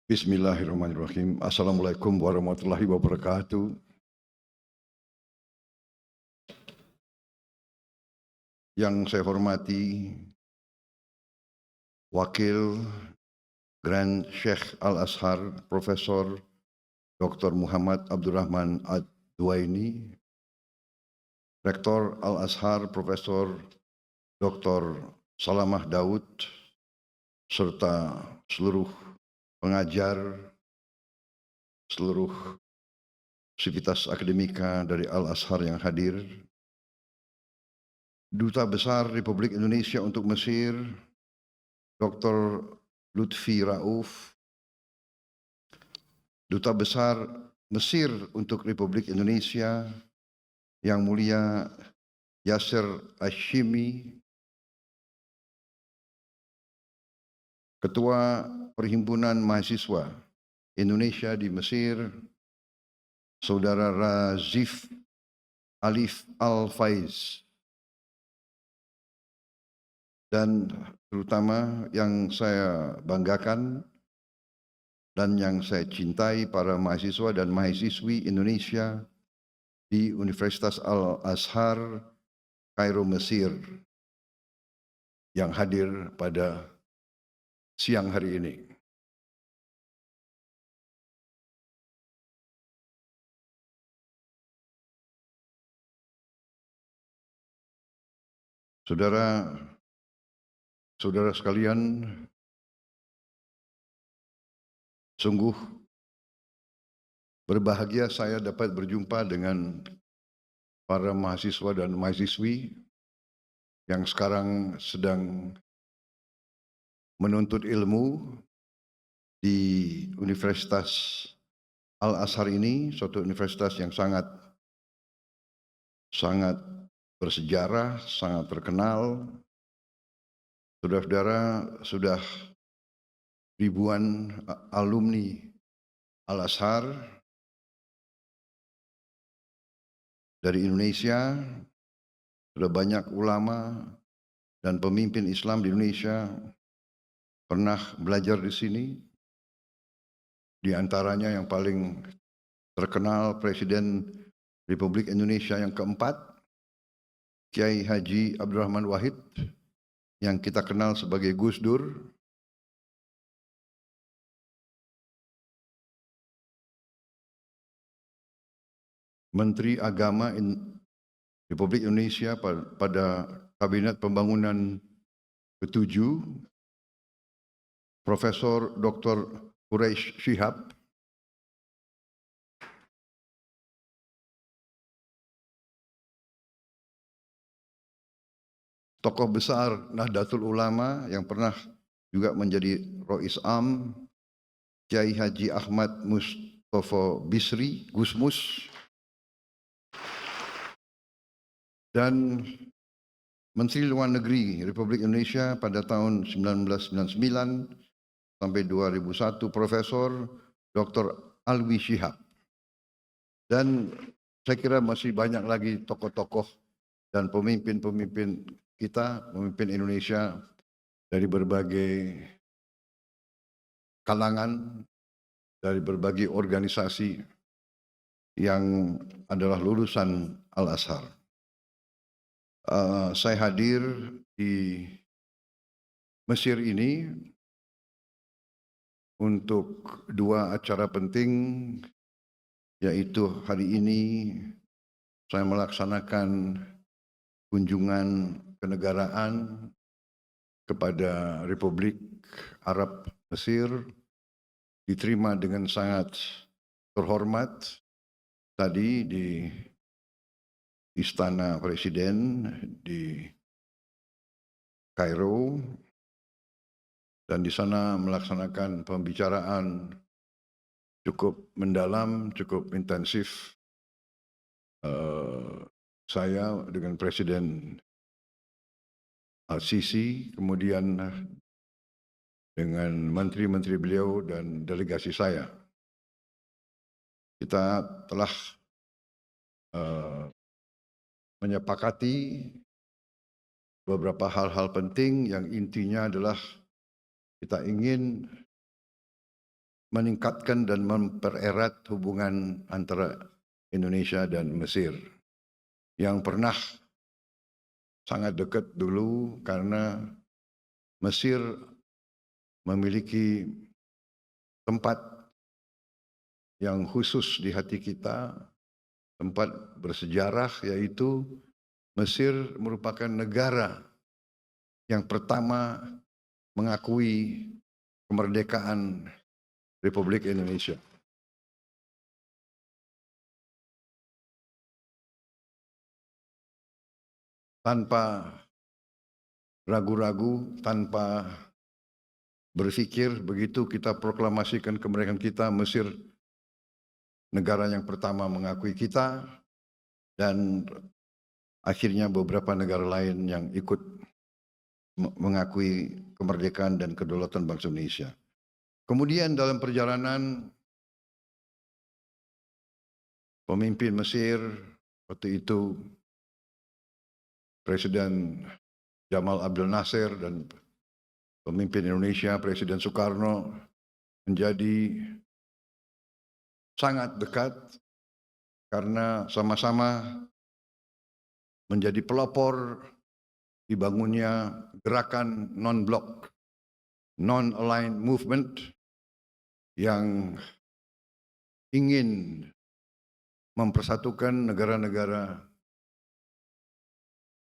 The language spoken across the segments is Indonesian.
Bismillahirrahmanirrahim. Assalamualaikum warahmatullahi wabarakatuh. Yang saya hormati Wakil Grand Sheikh Al-Azhar Profesor Dr. Muhammad Abdurrahman Ad-Duaini, Rektor Al-Azhar Profesor Dr. Salamah Daud, serta seluruh pengajar, seluruh sivitas akademika dari Al-Azhar yang hadir, Duta Besar Republik Indonesia untuk Mesir, Dr. Lutfi Rauf, Duta Besar Mesir untuk Republik Indonesia, Yang Mulia Yasser Hashimi, Ketua Perhimpunan Mahasiswa Indonesia di Mesir, Saudara Razif Alif Al-Faiz, dan terutama yang saya banggakan dan yang saya cintai, para mahasiswa dan mahasiswi Indonesia di Universitas Al-Azhar, Kairo, Mesir, yang hadir pada siang hari ini. Saudara sekalian, sungguh berbahagia saya dapat berjumpa dengan para mahasiswa dan mahasiswi yang sekarang sedang menuntut ilmu di Universitas Al-Azhar ini, suatu universitas yang sangat bersejarah, sangat terkenal. Saudara-saudara, sudah ribuan alumni Al-Azhar dari Indonesia, sudah banyak ulama dan pemimpin Islam di Indonesia pernah belajar di sini. Di antaranya yang paling terkenal Presiden Republik Indonesia yang keempat, Kiai Haji Abdurrahman Wahid, yang kita kenal sebagai Gus Dur, Menteri Agama Republik Indonesia pada Kabinet Pembangunan ke-7, Profesor Dr. Quraish Shihab, tokoh besar Nahdlatul Ulama yang pernah juga menjadi Rois Am, Kiai Haji Ahmad Mustafa Bisri, Gusmus, dan Menteri Luar Negeri Republik Indonesia pada tahun 1999 sampai 2001, Profesor Dr. Alwi Shihab. Dan saya kira masih banyak lagi tokoh-tokoh dan pemimpin-pemimpin kita, pemimpin Indonesia dari berbagai kalangan, dari berbagai organisasi yang adalah lulusan Al-Azhar. Saya hadir di Mesir ini untuk dua acara penting, yaitu hari ini saya melaksanakan kunjungan kenegaraan kepada Republik Arab Mesir, diterima dengan sangat terhormat tadi di Istana Presiden di Kairo, dan di sana melaksanakan pembicaraan cukup mendalam, cukup intensif saya dengan Presiden Al-Sisi, kemudian dengan menteri-menteri beliau dan delegasi saya. Kita telah menyepakati beberapa hal-hal penting yang intinya adalah kita ingin meningkatkan dan mempererat hubungan antara Indonesia dan Mesir yang pernah sangat dekat dulu karena Mesir memiliki tempat yang khusus di hati kita, tempat bersejarah, yaitu Mesir merupakan negara yang pertama mengakui kemerdekaan Republik Indonesia. Tanpa ragu-ragu, tanpa berpikir, begitu kita proklamasikan kemerdekaan kita, Mesir negara yang pertama mengakui kita, dan akhirnya beberapa negara lain yang ikut mengakui kemerdekaan dan kedaulatan bangsa Indonesia. Kemudian dalam perjalanan pemimpin Mesir waktu itu Presiden Jamal Abdel Nasser dan pemimpin Indonesia Presiden Soekarno menjadi sangat dekat karena sama-sama menjadi pelopor dibangunnya gerakan non-blok, non-aligned movement yang ingin mempersatukan negara-negara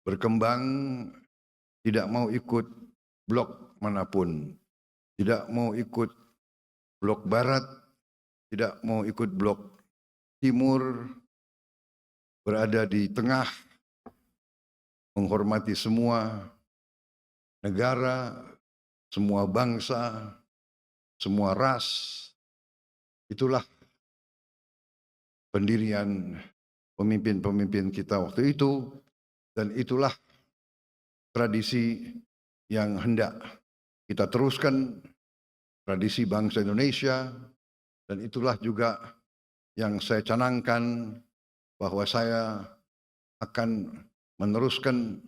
berkembang, tidak mau ikut blok manapun, tidak mau ikut blok barat, tidak mau ikut blok timur, berada di tengah, menghormati semua negara, semua bangsa, semua ras. Itulah pendirian pemimpin-pemimpin kita waktu itu, dan itulah tradisi yang hendak kita teruskan, tradisi bangsa Indonesia, dan itulah juga yang saya canangkan bahwa saya akan meneruskan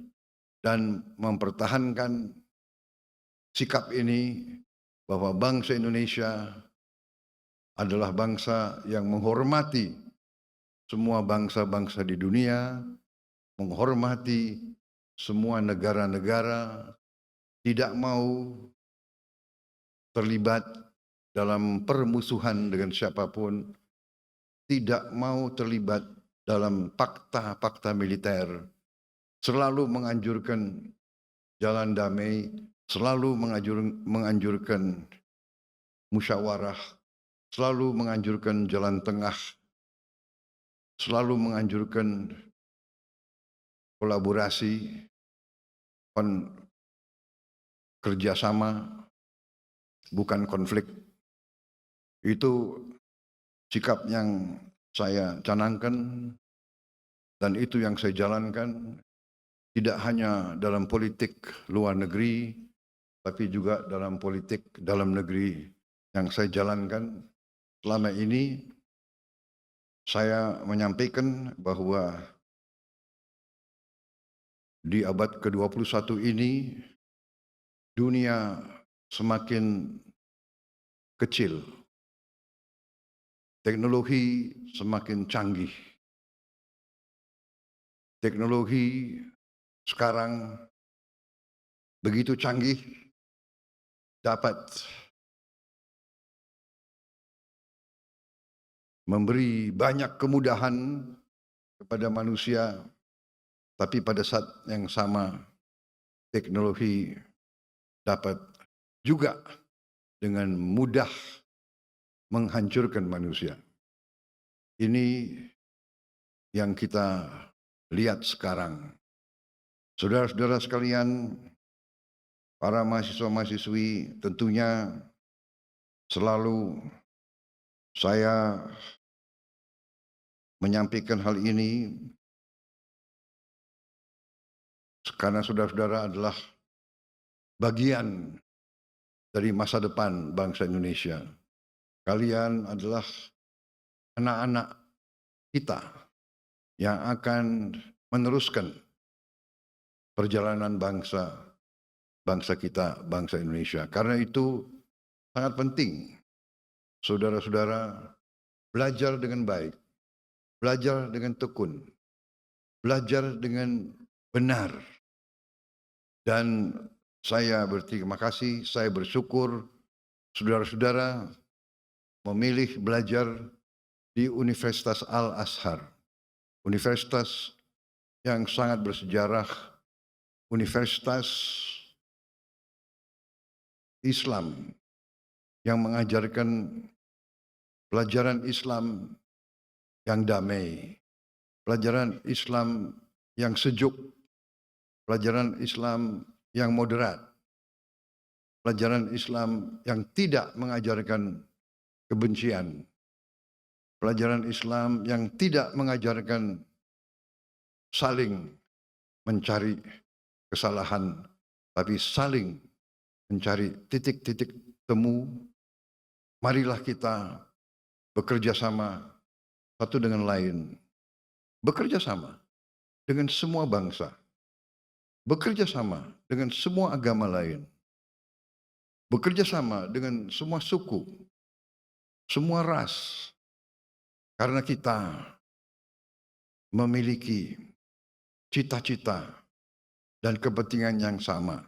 dan mempertahankan sikap ini, bahwa bangsa Indonesia adalah bangsa yang menghormati semua bangsa-bangsa di dunia, menghormati semua negara-negara, tidak mau terlibat dalam permusuhan dengan siapapun, tidak mau terlibat dalam fakta-fakta militer, selalu menganjurkan jalan damai, selalu menganjurkan musyawarah, selalu menganjurkan jalan tengah, selalu menganjurkan kolaborasi, kerjasama, bukan konflik. Itu sikap yang saya canangkan dan itu yang saya jalankan, tidak hanya dalam politik luar negeri, tapi juga dalam politik dalam negeri yang saya jalankan selama ini. Saya menyampaikan bahwa di abad ke-21 ini dunia semakin kecil, teknologi semakin canggih. Teknologi sekarang begitu canggih, dapat memberi banyak kemudahan kepada manusia, tapi pada saat yang sama teknologi dapat juga dengan mudah menghancurkan manusia. Ini yang kita lihat sekarang. Saudara-saudara sekalian, para mahasiswa-mahasiswi, tentunya selalu saya menyampaikan hal ini karena saudara-saudara adalah bagian dari masa depan bangsa Indonesia. Kalian adalah anak-anak kita yang akan meneruskan perjalanan bangsa kita, bangsa Indonesia. Karena itu sangat penting saudara-saudara belajar dengan baik, belajar dengan tekun, belajar dengan benar. Dan saya berterima kasih, saya bersyukur saudara-saudara memilih belajar di Universitas Al-Azhar, universitas yang sangat bersejarah, universitas Islam yang mengajarkan pelajaran Islam yang damai, pelajaran Islam yang sejuk, pelajaran Islam yang moderat, pelajaran Islam yang tidak mengajarkan kebencian, pelajaran Islam yang tidak mengajarkan saling mencari kesalahan, tapi saling mencari titik-titik temu. Marilah kita bekerja sama satu dengan lain, bekerja sama dengan semua bangsa, bekerja sama dengan semua agama lain, bekerja sama dengan semua suku, semua ras, karena kita memiliki cita-cita dan kepentingan yang sama.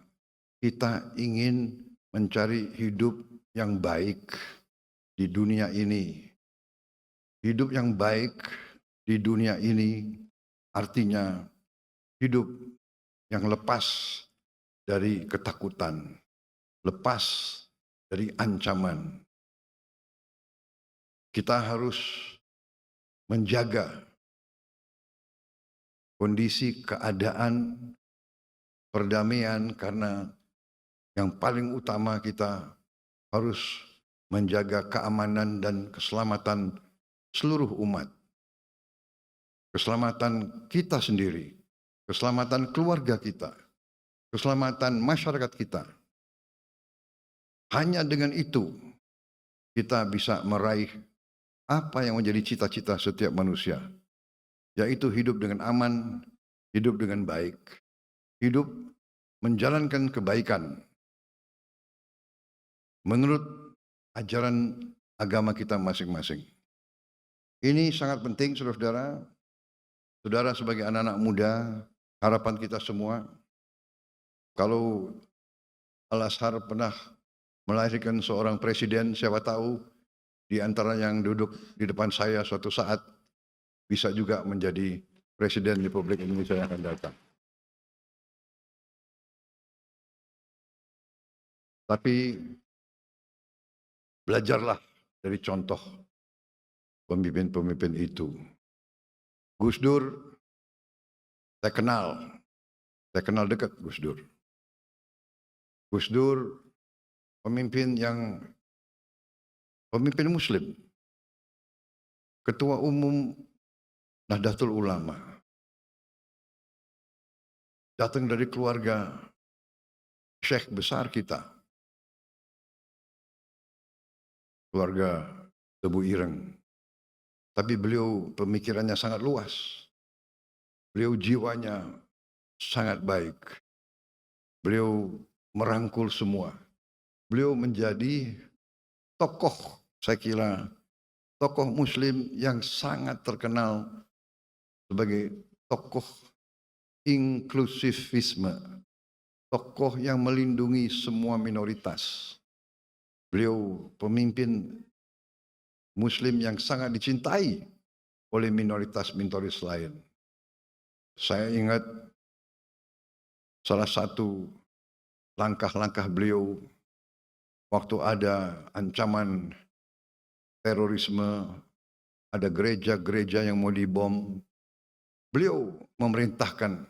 Kita ingin mencari hidup yang baik di dunia ini. Hidup yang baik di dunia ini artinya hidup yang lepas dari ketakutan, lepas dari ancaman. Kita harus menjaga kondisi keadaan perdamaian, karena yang paling utama kita harus menjaga keamanan dan keselamatan seluruh umat. Keselamatan kita sendiri, keselamatan keluarga kita, keselamatan masyarakat kita. Hanya dengan itu kita bisa meraih apa yang menjadi cita-cita setiap manusia, yaitu hidup dengan aman, hidup dengan baik, hidup menjalankan kebaikan menurut ajaran agama kita masing-masing. Ini sangat penting, saudara-saudara. Saudara sebagai anak-anak muda, harapan kita semua, kalau Al-Azhar pernah melahirkan seorang presiden, siapa tahu di antara yang duduk di depan saya suatu saat bisa juga menjadi Presiden Republik Indonesia yang akan datang. Tapi belajarlah dari contoh pemimpin-pemimpin itu. Gus Dur, saya kenal dekat Gus Dur. Gus Dur pemimpin Muslim, Ketua Umum Nahdlatul Ulama, datang dari keluarga syekh besar kita, keluarga Tebu Ireng. Tapi beliau pemikirannya sangat luas, beliau jiwanya sangat baik, beliau merangkul semua. Beliau menjadi tokoh, saya kira tokoh Muslim yang sangat terkenal sebagai tokoh inklusivisme, tokoh yang melindungi semua minoritas. Beliau pemimpin Muslim yang sangat dicintai oleh minoritas-minoritas lain. Saya ingat salah satu langkah-langkah beliau waktu ada ancaman terorisme, ada gereja-gereja yang mau dibom. Beliau memerintahkan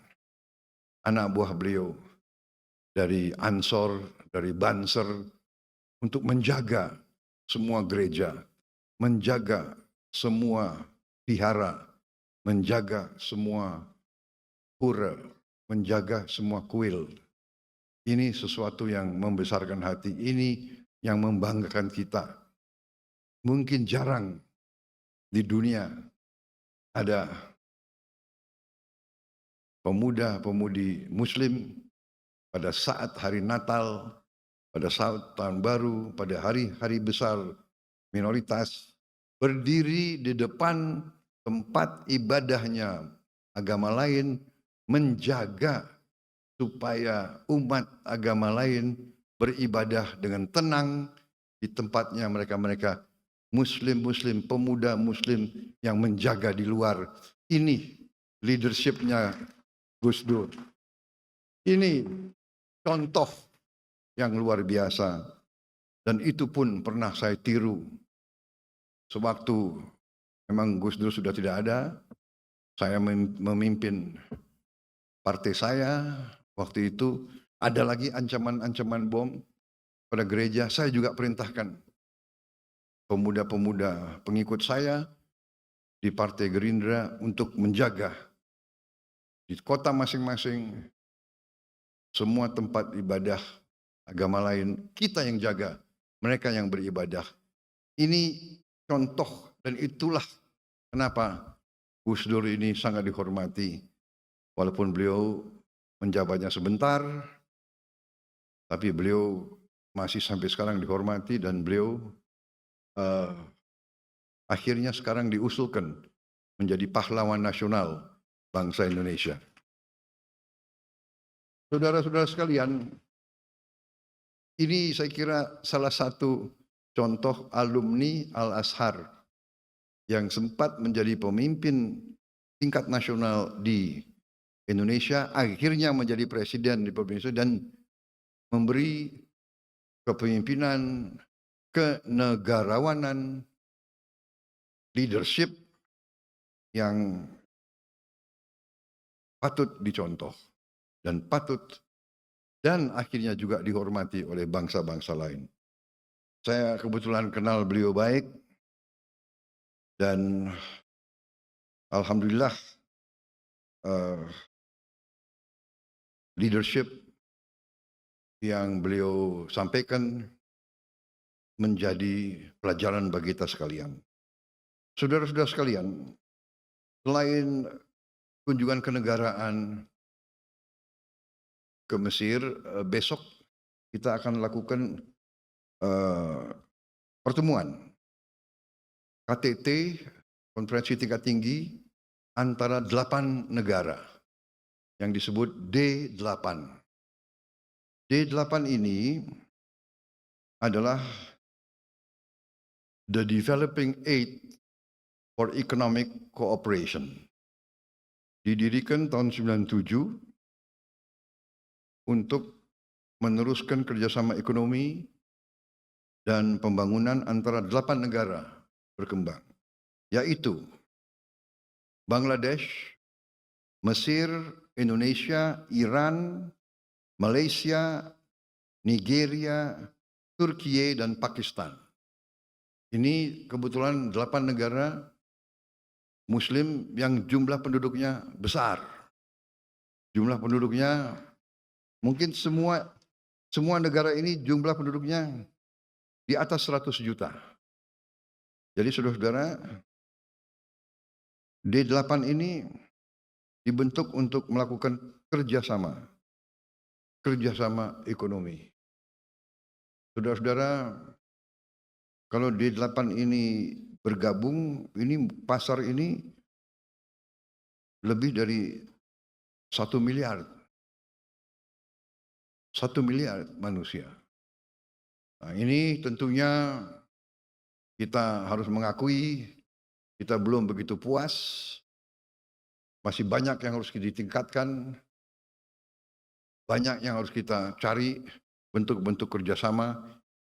anak buah beliau dari Ansor, dari Banser untuk menjaga semua gereja, menjaga semua vihara, menjaga semua pura, menjaga semua kuil. Ini sesuatu yang membesarkan hati, ini yang membanggakan kita. Mungkin jarang di dunia ada pemuda-pemudi Muslim pada saat hari Natal, pada saat tahun baru, pada hari-hari besar minoritas, berdiri di depan tempat ibadahnya agama lain, menjaga supaya umat agama lain beribadah dengan tenang di tempatnya mereka-mereka Muslim-Muslim, pemuda Muslim yang menjaga di luar. Ini leadershipnya Gus Dur. Ini contoh yang luar biasa. Dan itu pun pernah saya tiru. Sewaktu memang Gus Dur sudah tidak ada, saya memimpin partai saya. Waktu itu ada lagi ancaman-ancaman bom pada gereja. Saya juga perintahkan pemuda-pemuda pengikut saya di Partai Gerindra untuk menjaga di kota masing-masing semua tempat ibadah agama lain, kita yang jaga, mereka yang beribadah. Ini contoh, dan itulah kenapa Gus Dur ini sangat dihormati. Walaupun beliau menjabatnya sebentar, tapi beliau masih sampai sekarang dihormati, dan beliau akhirnya sekarang diusulkan menjadi pahlawan nasional bangsa Indonesia. Saudara-saudara sekalian, ini saya kira salah satu contoh alumni Al-Azhar yang sempat menjadi pemimpin tingkat nasional di Indonesia, akhirnya menjadi presiden di Indonesia dan memberi kepemimpinan, kenegarawanan, leadership yang patut dicontoh dan patut dan akhirnya juga dihormati oleh bangsa-bangsa lain. Saya kebetulan kenal beliau baik dan alhamdulillah leadership yang beliau sampaikan menjadi pelajaran bagi kita sekalian. Saudara-saudara sekalian, selain kunjungan kenegaraan ke Mesir, besok kita akan lakukan pertemuan KTT, konferensi tingkat tinggi antara 8 negara yang disebut D8. D8 ini adalah the Developing Aid for Economic Cooperation. Didirikan tahun 97 untuk meneruskan kerjasama ekonomi dan pembangunan antara 8 negara berkembang, yaitu Bangladesh, Mesir, Indonesia, Iran, Malaysia, Nigeria, Turki, dan Pakistan. Ini kebetulan 8 negara Muslim yang jumlah penduduknya besar. Jumlah penduduknya mungkin semua negara ini jumlah penduduknya di atas 100 juta. Jadi saudara-saudara, D8 ini dibentuk untuk melakukan kerjasama ekonomi. Saudara-saudara, kalau D8 ini bergabung, ini pasar ini lebih dari 1 miliar. 1 miliar manusia. Nah, ini tentunya kita harus mengakui kita belum begitu puas. Masih banyak yang harus ditingkatkan. Banyak yang harus kita cari bentuk-bentuk kerjasama.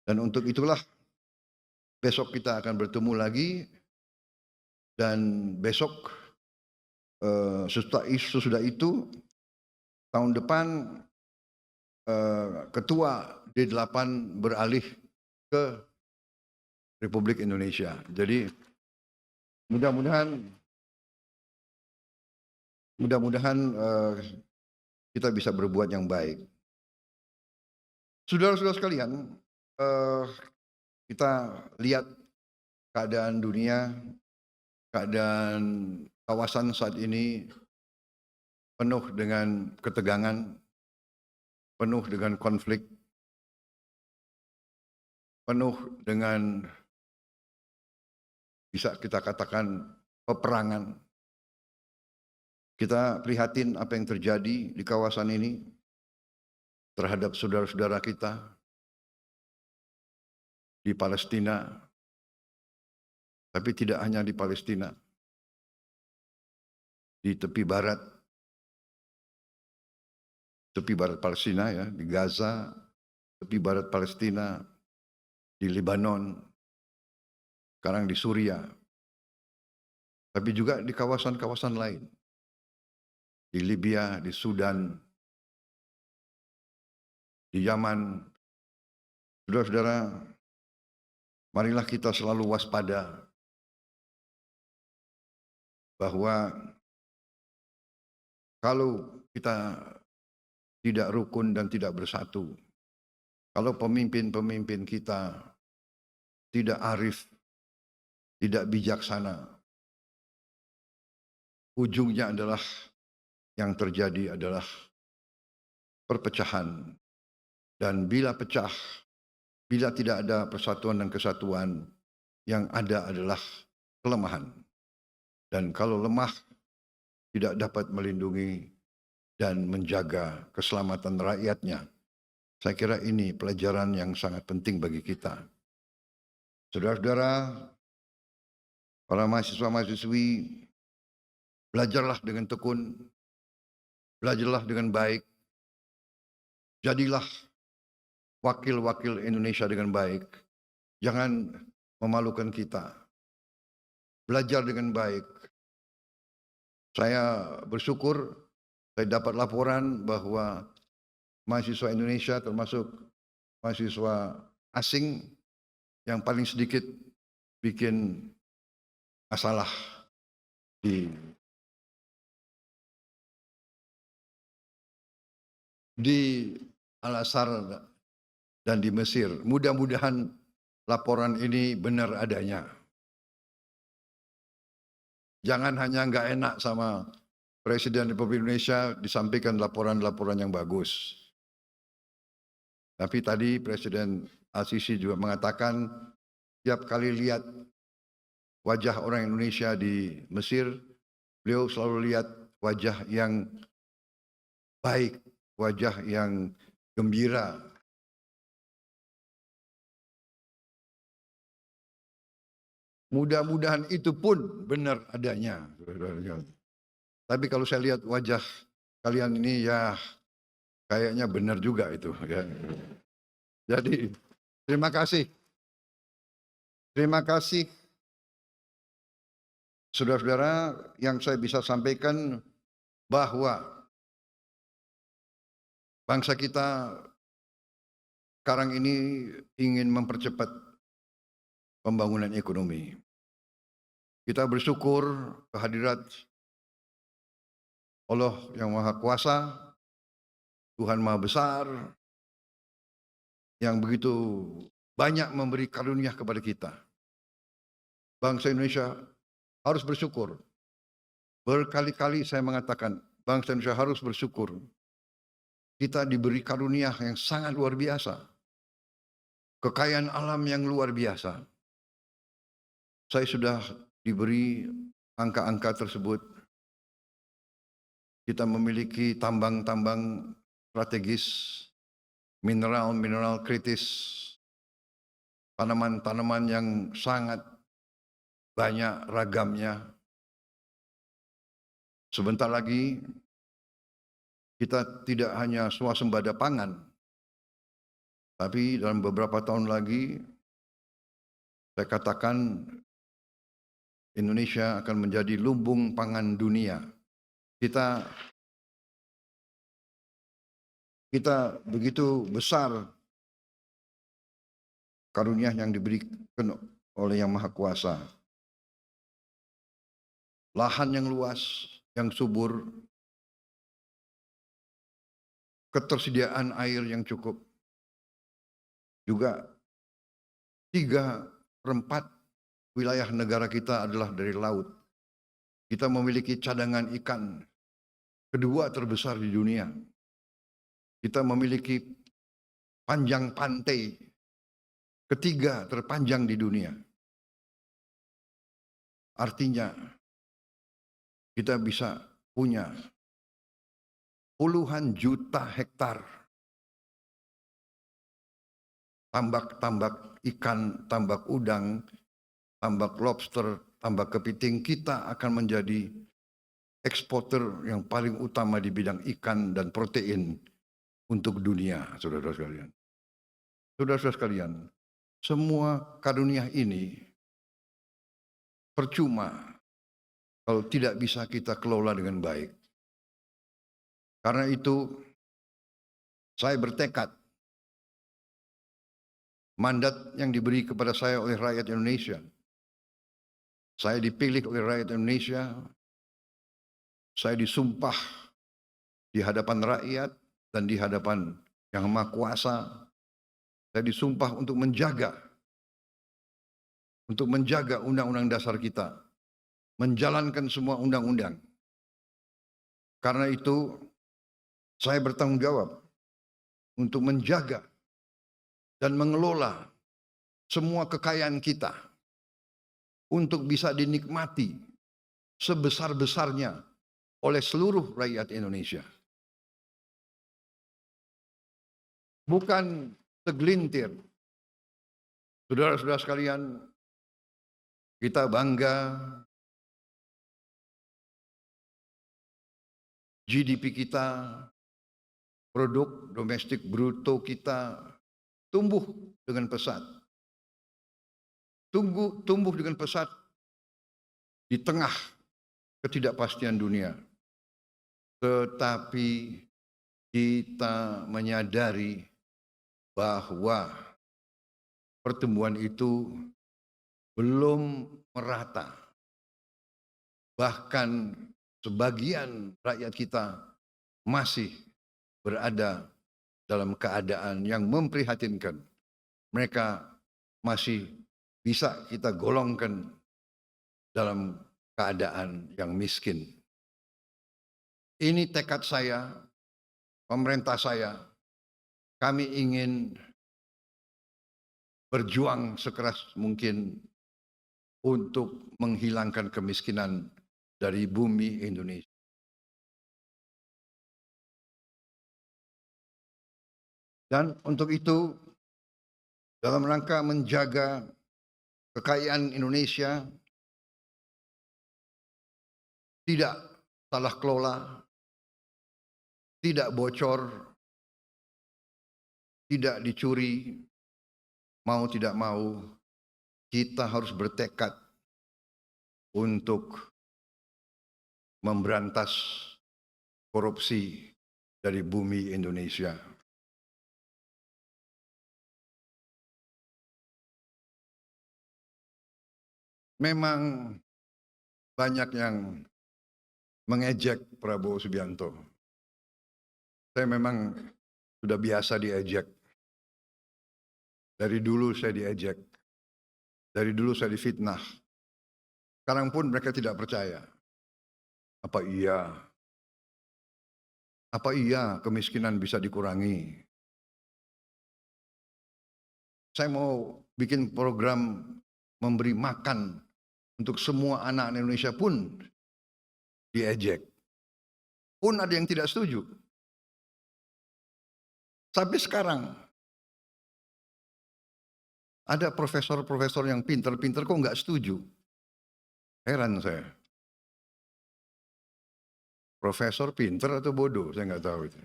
Dan untuk itulah besok kita akan bertemu lagi. Dan besok sesudah itu tahun depan ketua D8 beralih ke Republik Indonesia. Jadi mudah-mudahan kita bisa berbuat yang baik. Saudara-saudara sekalian, kita lihat keadaan dunia, keadaan kawasan saat ini penuh dengan ketegangan, penuh dengan konflik, penuh dengan bisa kita katakan peperangan. Kita prihatin apa yang terjadi di kawasan ini terhadap saudara-saudara kita di Palestina, tapi tidak hanya di Palestina, di tepi barat Palestina ya, di Gaza, tepi barat Palestina, di Lebanon, sekarang di Suria, tapi juga di kawasan-kawasan lain, di Libya, di Sudan, di Yaman. Saudara-saudara, marilah kita selalu waspada bahwa kalau kita tidak rukun dan tidak bersatu, kalau pemimpin-pemimpin kita tidak arif, tidak bijaksana, ujungnya adalah yang terjadi adalah perpecahan. Dan bila pecah, bila tidak ada persatuan dan kesatuan, yang ada adalah kelemahan. Dan kalau lemah, tidak dapat melindungi dan menjaga keselamatan rakyatnya. Saya kira ini pelajaran yang sangat penting bagi kita. Saudara-saudara, para mahasiswa-mahasiswi, belajarlah dengan tekun, belajarlah dengan baik, jadilah wakil-wakil Indonesia dengan baik. Jangan memalukan kita. Belajar dengan baik. Saya bersyukur saya dapat laporan bahwa mahasiswa Indonesia termasuk mahasiswa asing yang paling sedikit bikin masalah di Al-Azhar dan di Mesir. Mudah-mudahan laporan ini benar adanya. Jangan hanya nggak enak sama Presiden Republik Indonesia disampaikan laporan-laporan yang bagus. Tapi tadi Presiden Al-Sisi juga mengatakan tiap kali lihat wajah orang Indonesia di Mesir, beliau selalu lihat wajah yang baik, wajah yang gembira. Mudah-mudahan itu pun benar adanya. Tapi kalau saya lihat wajah kalian ini ya kayaknya benar juga itu. Ya. Jadi terima kasih. Terima kasih saudara-saudara yang saya bisa sampaikan bahwa bangsa kita sekarang ini ingin mempercepat pembangunan ekonomi. Kita bersyukur kehadirat Allah yang Maha Kuasa, Tuhan Maha Besar, yang begitu banyak memberi karunia kepada kita. Bangsa Indonesia harus bersyukur. Berkali-kali saya mengatakan, bangsa Indonesia harus bersyukur. Kita diberi karunia yang sangat luar biasa. Kekayaan alam yang luar biasa. Saya sudah diberi angka-angka tersebut. Kita memiliki tambang-tambang strategis, mineral-mineral kritis, tanaman-tanaman yang sangat banyak ragamnya. Sebentar lagi kita tidak hanya swasembada pangan, tapi dalam beberapa tahun lagi saya katakan Indonesia akan menjadi lumbung pangan dunia. Kita begitu besar karunia yang diberikan oleh Yang Maha Kuasa. Lahan yang luas, yang subur, ketersediaan air yang cukup. Juga 3/4 wilayah negara kita adalah dari laut. Kita memiliki cadangan ikan kedua terbesar di dunia. Kita memiliki panjang pantai ketiga terpanjang di dunia. Artinya kita bisa punya puluhan juta hektar tambak-tambak ikan, tambak udang, tambak lobster, tambak kepiting. Kita akan menjadi eksporter yang paling utama di bidang ikan dan protein untuk dunia, saudara-saudara sekalian. Saudara-saudara sekalian, semua karunia ini percuma kalau tidak bisa kita kelola dengan baik. Karena itu, saya bertekad mandat yang diberi kepada saya oleh rakyat Indonesia. Saya dipilih oleh rakyat Indonesia. Saya disumpah di hadapan rakyat dan di hadapan Yang Maha Kuasa. Saya disumpah untuk menjaga undang-undang dasar kita, menjalankan semua undang-undang. Karena itu, saya bertanggung jawab untuk menjaga dan mengelola semua kekayaan kita untuk bisa dinikmati sebesar-besarnya oleh seluruh rakyat Indonesia. Bukan segelintir. Saudara-saudara sekalian, kita bangga GDP kita, produk domestik bruto kita tumbuh dengan pesat. Tumbuh dengan pesat di tengah ketidakpastian dunia. Tetapi kita menyadari bahwa pertumbuhan itu belum merata. Bahkan sebagian rakyat kita masih berada dalam keadaan yang memprihatinkan. Mereka masih bisa kita golongkan dalam keadaan yang miskin. Ini tekad saya, pemerintah saya, kami ingin berjuang sekeras mungkin untuk menghilangkan kemiskinan dari bumi Indonesia. Dan untuk itu, dalam rangka menjaga kekayaan Indonesia tidak salah kelola, tidak bocor, tidak dicuri, mau tidak mau kita harus bertekad untuk memberantas korupsi dari bumi Indonesia. Memang banyak yang mengejek Prabowo Subianto. Saya memang sudah biasa diejek. Dari dulu saya diejek. Dari dulu saya difitnah. Sekarang pun mereka tidak percaya. Apa iya kemiskinan bisa dikurangi? Saya mau bikin program memberi makan untuk semua anak Indonesia pun diejek. Pun ada yang tidak setuju. Tapi sekarang ada profesor-profesor yang pinter-pinter kok nggak setuju. Heran saya. Profesor pinter atau bodoh, saya nggak tahu itu.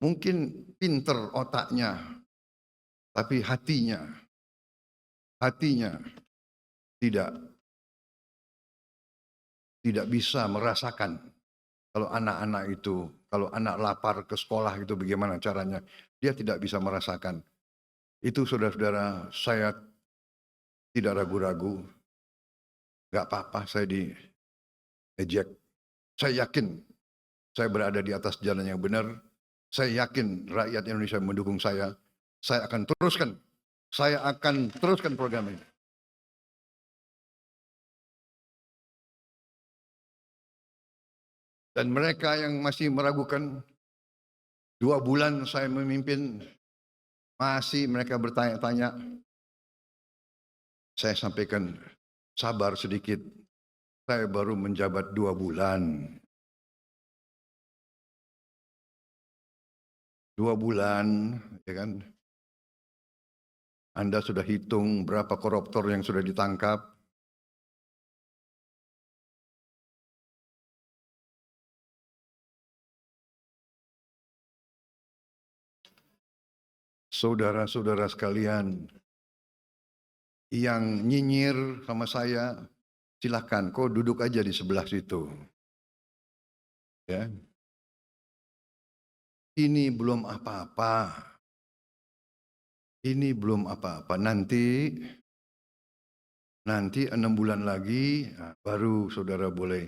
Mungkin pinter otaknya, tapi hatinya tidak bisa merasakan kalau anak-anak itu, kalau anak lapar ke sekolah itu bagaimana caranya, dia tidak bisa merasakan. Itu saudara-saudara, saya tidak ragu-ragu, nggak apa-apa saya diejek. Saya yakin saya berada di atas jalan yang benar. Saya yakin rakyat Indonesia mendukung saya. Saya akan teruskan program ini. Dan mereka yang masih meragukan, 2 bulan saya memimpin, masih mereka bertanya-tanya. Saya sampaikan, sabar sedikit, saya baru menjabat 2 bulan. 2 bulan, ya kan? Anda sudah hitung berapa koruptor yang sudah ditangkap? Saudara-saudara sekalian, yang nyinyir sama saya, silakan, kau duduk aja di sebelah situ. Ya. Ini belum apa-apa. Ini belum apa-apa. Nanti 6 bulan lagi baru saudara boleh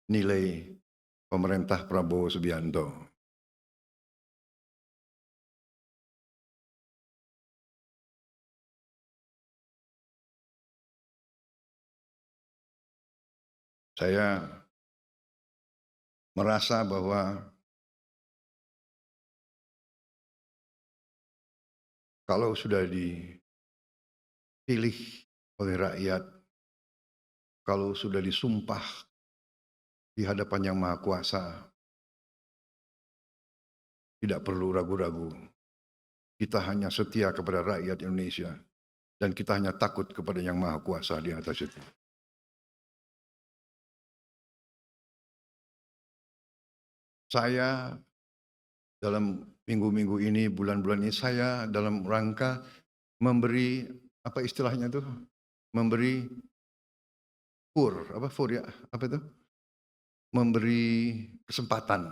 nilai pemerintah Prabowo Subianto. Saya merasa bahwa kalau sudah dipilih oleh rakyat, kalau sudah disumpah di hadapan Yang Maha Kuasa, tidak perlu ragu-ragu. Kita hanya setia kepada rakyat Indonesia dan kita hanya takut kepada Yang Maha Kuasa di atas itu. Saya dalam minggu-minggu ini, bulan-bulan ini, saya dalam rangka memberi, apa istilahnya itu? Memberi fur ya, apa itu? Memberi kesempatan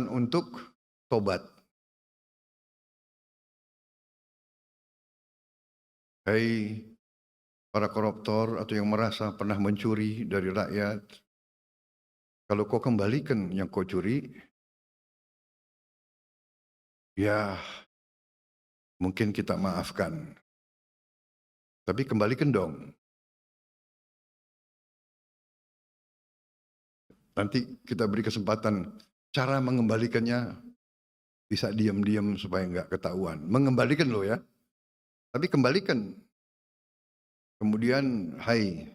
untuk tobat. Hai para koruptor atau yang merasa pernah mencuri dari rakyat, kalau kau kembalikan yang kau curi, ya mungkin kita maafkan. Tapi kembalikan dong. Nanti kita beri kesempatan, cara mengembalikannya bisa diam-diam supaya nggak ketahuan. Mengembalikan loh ya. Tapi kembalikan. Kemudian, hai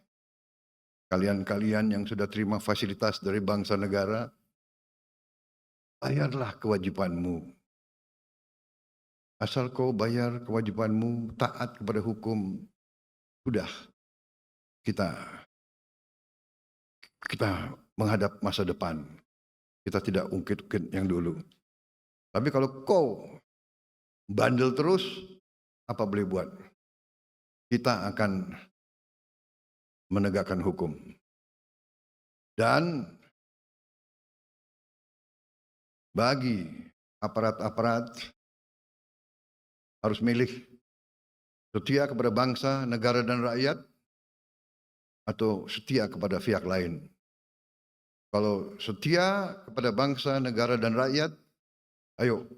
kalian-kalian yang sudah terima fasilitas dari bangsa negara, bayarlah kewajibanmu. Asal kau bayar kewajibanmu, taat kepada hukum, sudah kita menghadap masa depan. Kita tidak ungkit-ungkit yang dulu. Tapi kalau kau bandel terus, apa boleh buat? Kita akan menegakkan hukum. Dan bagi aparat-aparat harus milih setia kepada bangsa, negara dan rakyat atau setia kepada pihak lain. Kalau setia kepada bangsa, negara dan rakyat, ayo.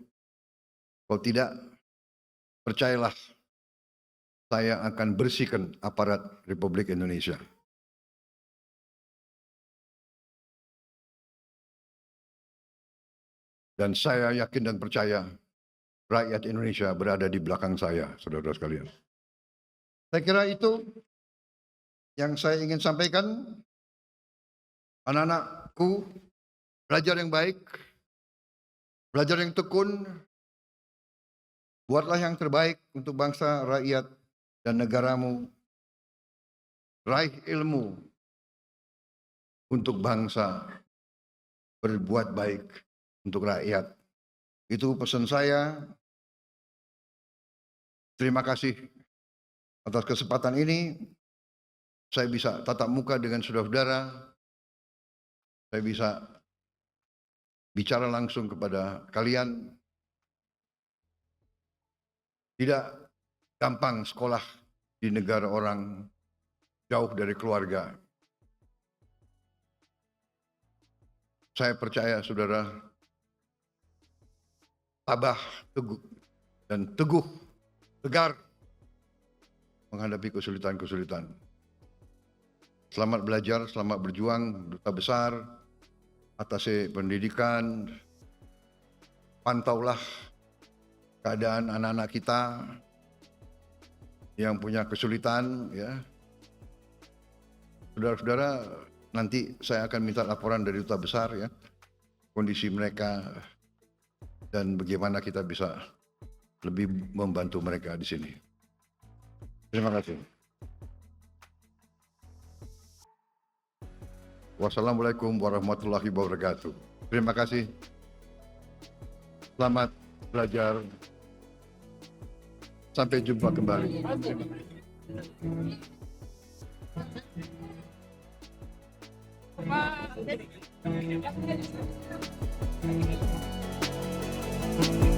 Kalau tidak, percayalah, saya akan bersihkan aparat Republik Indonesia. Dan saya yakin dan percaya rakyat Indonesia berada di belakang saya, saudara-saudara sekalian. Saya kira itu yang saya ingin sampaikan. Anak-anakku, belajar yang baik, belajar yang tekun, buatlah yang terbaik untuk bangsa, rakyat, dan negaramu. Raih ilmu untuk bangsa, berbuat baik untuk rakyat. Itu pesan saya. Terima kasih atas kesempatan ini. Saya bisa tatap muka dengan saudara-saudara. Saya bisa bicara langsung kepada kalian. Tidak gampang sekolah di negara orang, jauh dari keluarga. Saya percaya saudara tabah, teguh, dan teguh, tegar menghadapi kesulitan-kesulitan. Selamat belajar, selamat berjuang, Duta Besar, Atase Pendidikan, pantaulah keadaan anak-anak kita yang punya kesulitan, ya. Saudara-saudara, nanti saya akan minta laporan dari Duta Besar, ya, kondisi mereka dan bagaimana kita bisa lebih membantu mereka di sini. Terima kasih. Wassalamualaikum warahmatullahi wabarakatuh. Terima kasih. Selamat belajar. Sampai jumpa kembali. Pak.